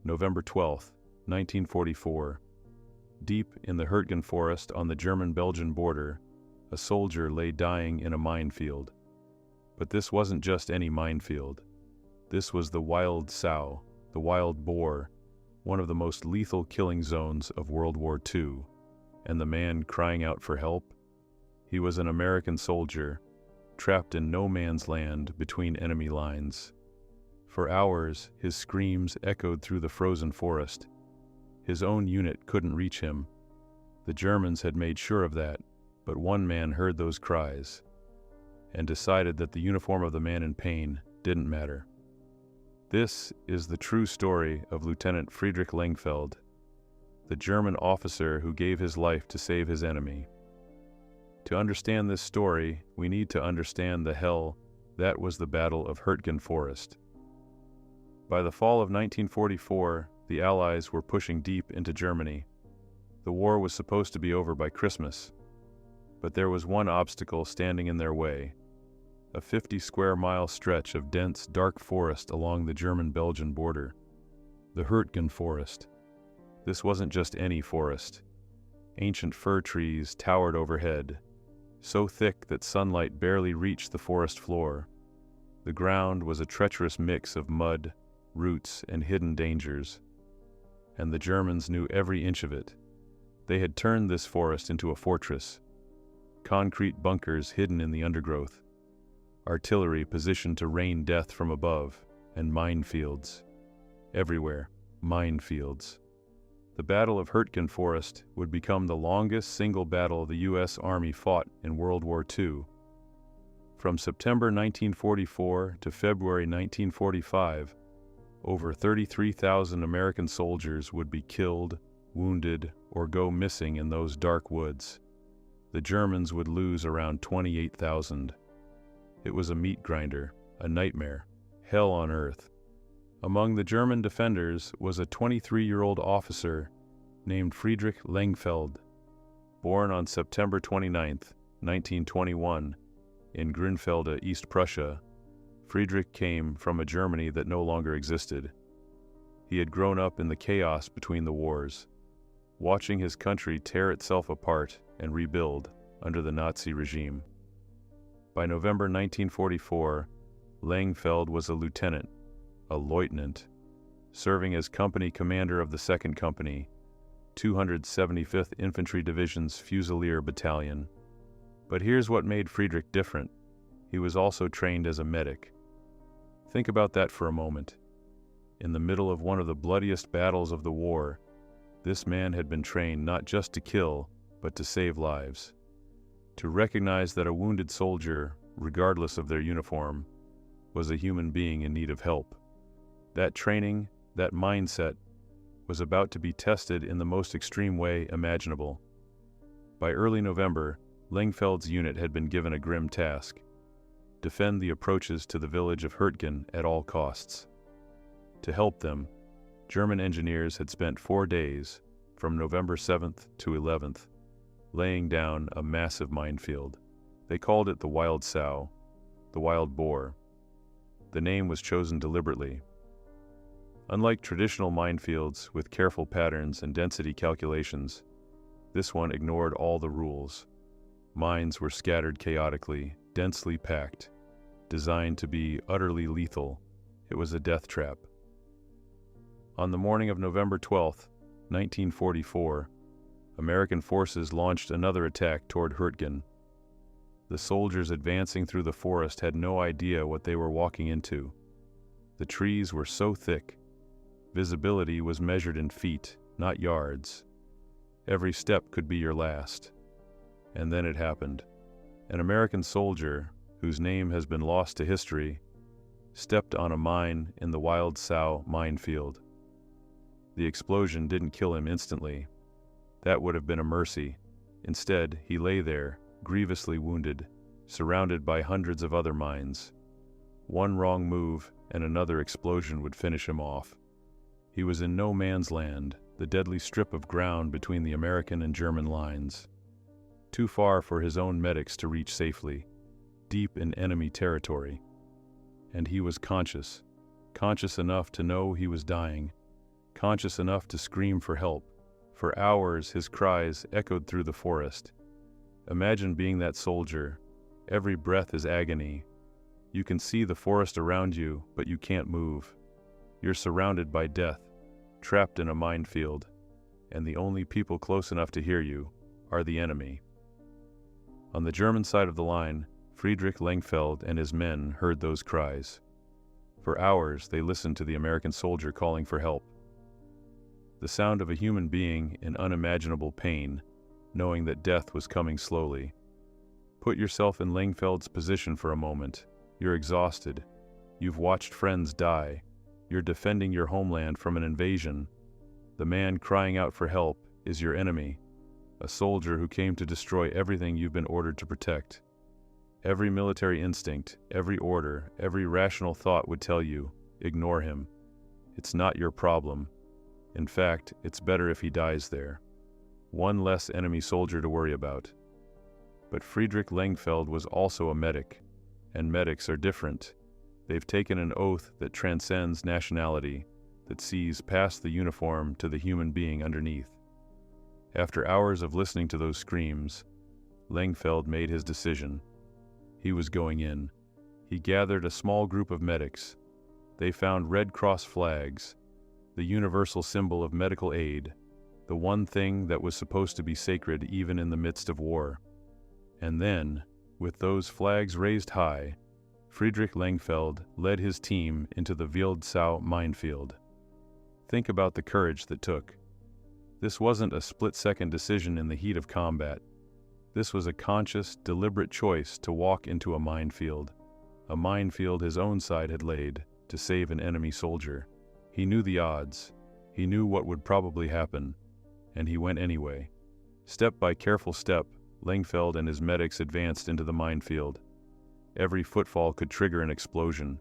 November 12, 1944. Deep in the Hürtgen Forest on the German-Belgian border, a soldier lay dying in a minefield. But this wasn't just any minefield. This was the Wilde Sau, the wild boar, one of the most lethal killing zones of World War II. And the man crying out for help? He was an American soldier, trapped in no man's land between enemy lines. For hours, his screams echoed through the frozen forest. His own unit couldn't reach him. The Germans had made sure of that, but one man heard those cries and decided that the uniform of the man in pain didn't matter. This is the true story of Lieutenant Friedrich Lengfeld, the German officer who gave his life to save his enemy. To understand this story, we need to understand the hell that was the Battle of Hürtgen Forest. By the fall of 1944, the Allies were pushing deep into Germany. The war was supposed to be over by Christmas, but there was one obstacle standing in their way: a 50-square-mile stretch of dense, dark forest along the German-Belgian border. The Hürtgen Forest. This wasn't just any forest. Ancient fir trees towered overhead, so thick that sunlight barely reached the forest floor. The ground was a treacherous mix of mud, roots, and hidden dangers. And the Germans knew every inch of it. They had turned this forest into a fortress. Concrete bunkers hidden in the undergrowth, artillery positioned to rain death from above, and minefields. Everywhere, minefields. The Battle of Hürtgen Forest would become the longest single battle the U.S. Army fought in World War II. From September 1944 to February 1945, over 33,000 American soldiers would be killed, wounded, or go missing in those dark woods. The Germans would lose around 28,000. It was a meat grinder, a nightmare, hell on earth. Among the German defenders was a 23-year-old officer named Friedrich Lengfeld. Born on September 29, 1921, in Grünfelde, East Prussia, Friedrich came from a Germany that no longer existed. He had grown up in the chaos between the wars, watching his country tear itself apart and rebuild under the Nazi regime. By November 1944, Lengfeld was a lieutenant, a Leutnant, serving as company commander of the 2nd Company, 275th Infantry Division's Fusilier Battalion. But here's what made Friedrich different. He was also trained as a medic. Think about that for a moment. In the middle of one of the bloodiest battles of the war, this man had been trained not just to kill, but to save lives. To recognize that a wounded soldier, regardless of their uniform, was a human being in need of help. That training, that mindset, was about to be tested in the most extreme way imaginable. By early November, Lengfeld's unit had been given a grim task: defend the approaches to the village of Hürtgen at all costs. To help them, German engineers had spent 4 days, from November 7th to 11th, laying down a massive minefield. They called it the Wilde Sau, the wild boar. The name was chosen deliberately. Unlike traditional minefields with careful patterns and density calculations, this one ignored all the rules. Mines were scattered chaotically, densely packed, designed to be utterly lethal. It was a death trap. On the morning of November 12, 1944, American forces launched another attack toward Hürtgen. The soldiers advancing through the forest had no idea what they were walking into. The trees were so thick, visibility was measured in feet, not yards. Every step could be your last. And then it happened. An American soldier, whose name has been lost to history, stepped on a mine in the Wilde Sau minefield. The explosion didn't kill him instantly. That would have been a mercy. Instead, he lay there, grievously wounded, surrounded by hundreds of other mines. One wrong move and another explosion would finish him off. He was in no man's land, the deadly strip of ground between the American and German lines. Too far for his own medics to reach safely, deep in enemy territory. And he was conscious enough to know he was dying, conscious enough to scream for help. For hours, his cries echoed through the forest. Imagine being that soldier. Every breath is agony. You can see the forest around you, but you can't move. You're surrounded by death, trapped in a minefield, and the only people close enough to hear you are the enemy. On the German side of the line, Friedrich Lengfeld and his men heard those cries. For hours, they listened to the American soldier calling for help. The sound of a human being in unimaginable pain, knowing that death was coming slowly. Put yourself in Lengfeld's position for a moment. You're exhausted. You've watched friends die. You're defending your homeland from an invasion. The man crying out for help is your enemy, a soldier who came to destroy everything you've been ordered to protect. Every military instinct, every order, every rational thought would tell you, ignore him. It's not your problem. In fact, it's better if he dies there. One less enemy soldier to worry about. But Friedrich Lengfeld was also a medic, and medics are different. They've taken an oath that transcends nationality, that sees past the uniform to the human being underneath. After hours of listening to those screams, Lengfeld made his decision. He was going in. He gathered a small group of medics. They found Red Cross flags, the universal symbol of medical aid, the one thing that was supposed to be sacred even in the midst of war. And then, with those flags raised high, Friedrich Lengfeld led his team into the Wilde Sau minefield. Think about the courage that took. This wasn't a split-second decision in the heat of combat. This was a conscious, deliberate choice to walk into a minefield his own side had laid, to save an enemy soldier. He knew the odds. He knew what would probably happen, and he went anyway. Step by careful step, Lengfeld and his medics advanced into the minefield. Every footfall could trigger an explosion.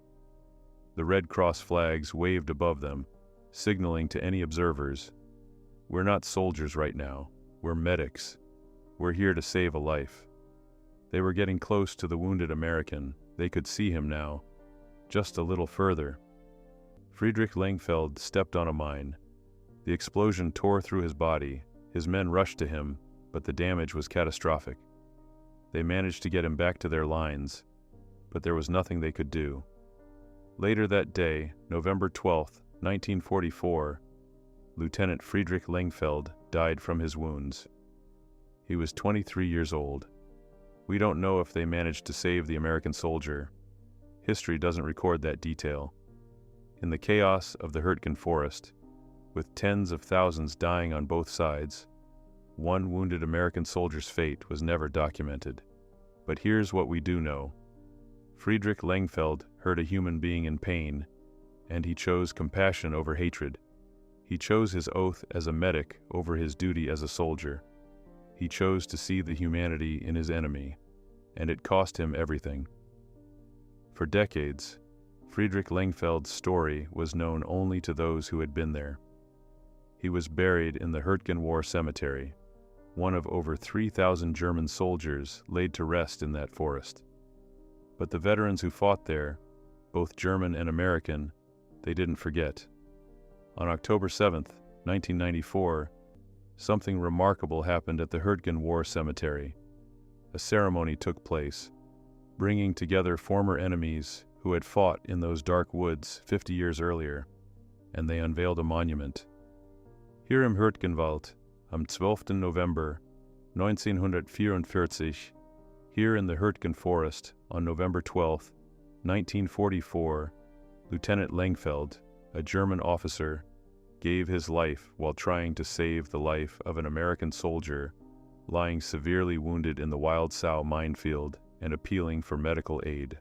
The Red Cross flags waved above them, signaling to any observers, "We're not soldiers right now. We're medics. We're here to save a life." They were getting close to the wounded American. They could see him now. Just a little further. Friedrich Lengfeld stepped on a mine. The explosion tore through his body. His men rushed to him, but the damage was catastrophic. They managed to get him back to their lines, but there was nothing they could do. Later that day, November 12, 1944, Lieutenant Friedrich Lengfeld died from his wounds. He was 23 years old. We don't know if they managed to save the American soldier. History doesn't record that detail. In the chaos of the Hürtgen Forest, with tens of thousands dying on both sides, one wounded American soldier's fate was never documented. But here's what we do know. Friedrich Lengfeld heard a human being in pain, and he chose compassion over hatred. He chose his oath as a medic over his duty as a soldier. He chose to see the humanity in his enemy, and it cost him everything. For decades, Friedrich Lengfeld's story was known only to those who had been there. He was buried in the Hürtgen War Cemetery, one of over 3,000 German soldiers laid to rest in that forest. But the veterans who fought there, both German and American, they didn't forget. On October 7, 1994, something remarkable happened at the Hürtgen War Cemetery. A ceremony took place, bringing together former enemies who had fought in those dark woods 50 years earlier, and they unveiled a monument. Hier im Hürtgenwald, am 12. November 1944, here in the Hürtgen Forest on November 12, 1944, Lieutenant Lengfeld, a German officer, gave his life while trying to save the life of an American soldier lying severely wounded in the Wilde Sau minefield and appealing for medical aid.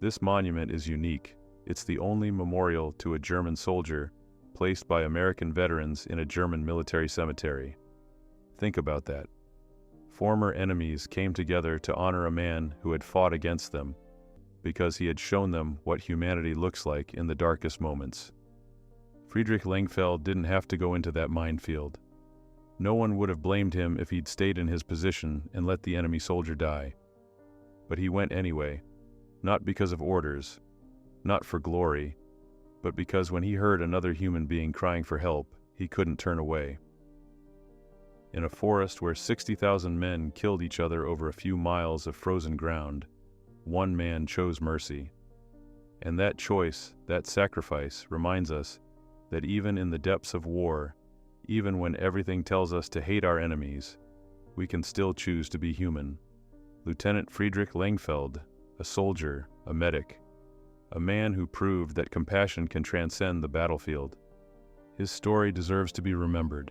This monument is unique. It's the only memorial to a German soldier placed by American veterans in a German military cemetery. Think about that. Former enemies came together to honor a man who had fought against them because he had shown them what humanity looks like in the darkest moments. Friedrich Lengfeld didn't have to go into that minefield. No one would have blamed him if he'd stayed in his position and let the enemy soldier die. But he went anyway, not because of orders, not for glory, but because when he heard another human being crying for help, he couldn't turn away. In a forest where 60,000 men killed each other over a few miles of frozen ground, one man chose mercy. And that choice, that sacrifice, reminds us that even in the depths of war, even when everything tells us to hate our enemies, we can still choose to be human. Lieutenant Friedrich Lengfeld, a soldier, a medic, a man who proved that compassion can transcend the battlefield. His story deserves to be remembered.